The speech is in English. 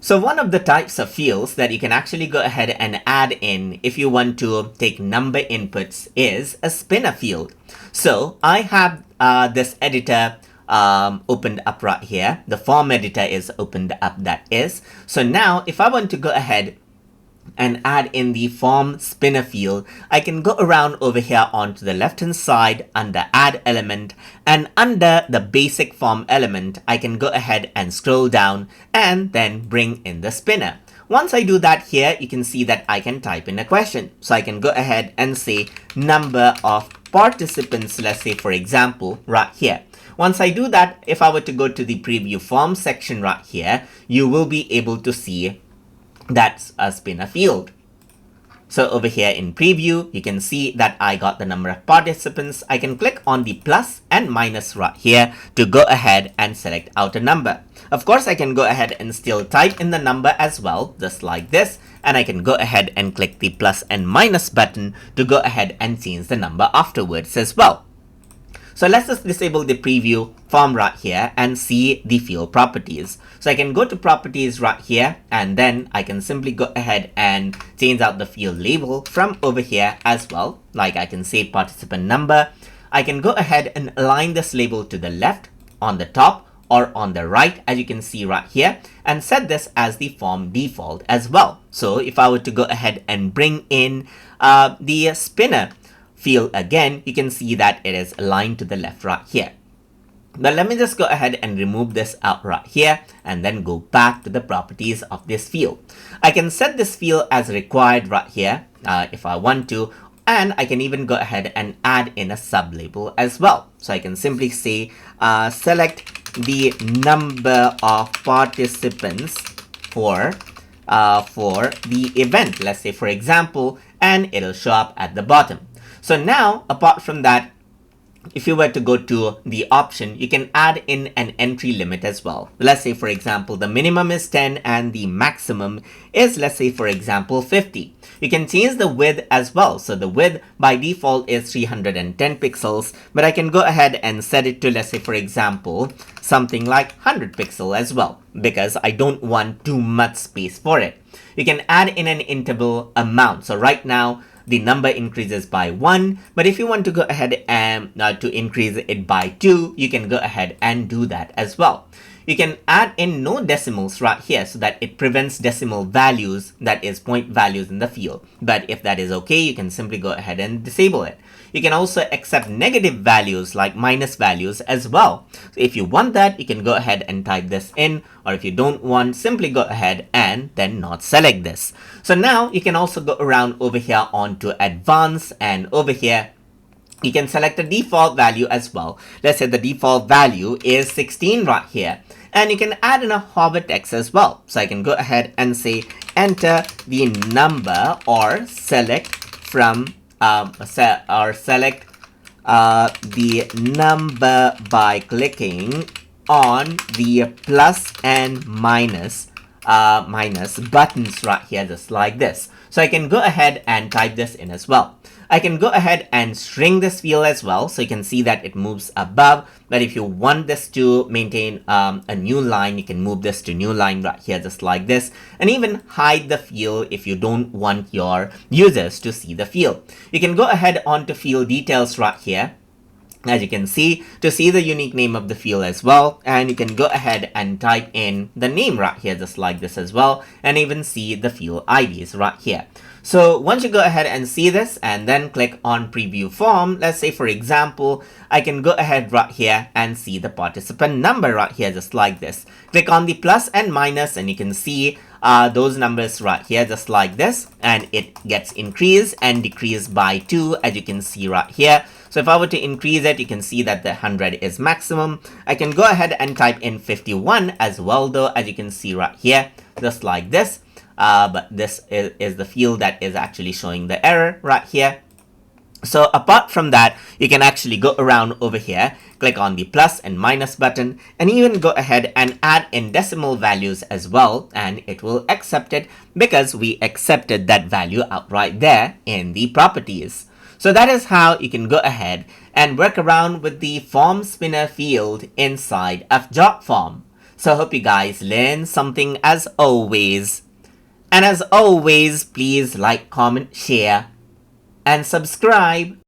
So one of the types of fields that you can actually go ahead and add in if you want to take number inputs is a spinner field. So I have this editor opened up right here. The form editor is opened up, that is. So now if I want to go ahead and add in the form spinner field, I can go around over here onto the left hand side under add element, and under the basic form element I can go ahead and scroll down and then bring in the spinner. Once I do that here, you can see that I can type in a question. So I can go ahead and say number of participants, let's say for example right here. Once I do that, if I were to go to the preview form section right here, you will be able to see that's a spinner field. So over here in preview, you can see that I got the number of participants. I can click on the plus and minus right here to go ahead and select out a number. Of course, I can go ahead and still type in the number as well, just like this. And I can go ahead and click the plus and minus button to go ahead and change the number afterwards as well. So let's just disable the preview form right here and see the field properties. So I can go to properties right here, and then I can simply go ahead and change out the field label from over here as well. Like I can say participant number. I can go ahead and align this label to the left, on the top, or on the right, as you can see right here, and set this as the form default as well. So if I were to go ahead and bring in the spinner field again, you can see that it is aligned to the left right here. But let me just go ahead and remove this out right here and then go back to the properties of this field. I can set this field as required right here if I want to, and I can even go ahead and add in a sublabel as well. So I can simply say select the number of participants for the event, let's say for example, and it'll show up at the bottom. So now, apart from that, if you were to go to the option, you can add in an entry limit as well. Let's say, for example, the minimum is 10 and the maximum is, let's say, for example, 50. You can change the width as well. So the width by default is 310 pixels, but I can go ahead and set it to, let's say, for example, something like 100 pixel as well, because I don't want too much space for it. You can add in an interval amount. So right now, the number increases by 1, but if you want to go ahead and to increase it by 2, you can go ahead and do that as well. You can add in no decimals right here so that it prevents decimal values, that is point values in the field. But if that is okay, you can simply go ahead and disable it. You can also accept negative values like minus values as well. So if you want that, you can go ahead and type this in, or if you don't want, simply go ahead and then not select this. So now you can also go around over here onto advanced, and over here you can select a default value as well. Let's say the default value is 16 right here. And you can add in a hover text as well. So I can go ahead and say enter the number, or select from select the number by clicking on the plus and minus buttons right here, just like this. So I can go ahead and type this in as well. I can go ahead and shrink this field as well, so you can see that it moves above. But if you want this to maintain a new line, you can move this to new line right here, just like this, and even hide the field if you don't want your users to see the field. You can go ahead onto field details right here, as you can see, to see the unique name of the field as well. And you can go ahead and type in the name right here, just like this as well, and even see the field IDs right here. So once you go ahead and see this and then click on preview form, let's say for example, I can go ahead right here and see the participant number right here, just like this. Click on the plus and minus and you can see those numbers right here, just like this, and it gets increased and decreased by 2, as you can see right here. So if I were to increase it, you can see that the 100 is maximum. I can go ahead and type in 51 as well though, as you can see right here, just like this. But this is the field that is actually showing the error right here. So apart from that, you can actually go around over here, click on the plus and minus button, and even go ahead and add in decimal values as well, and it will accept it because we accepted that value outright there in the properties. So that is how you can go ahead and work around with the form spinner field inside of Jotform. So I hope you guys learned something as always. And as always, please like, comment, share, and subscribe.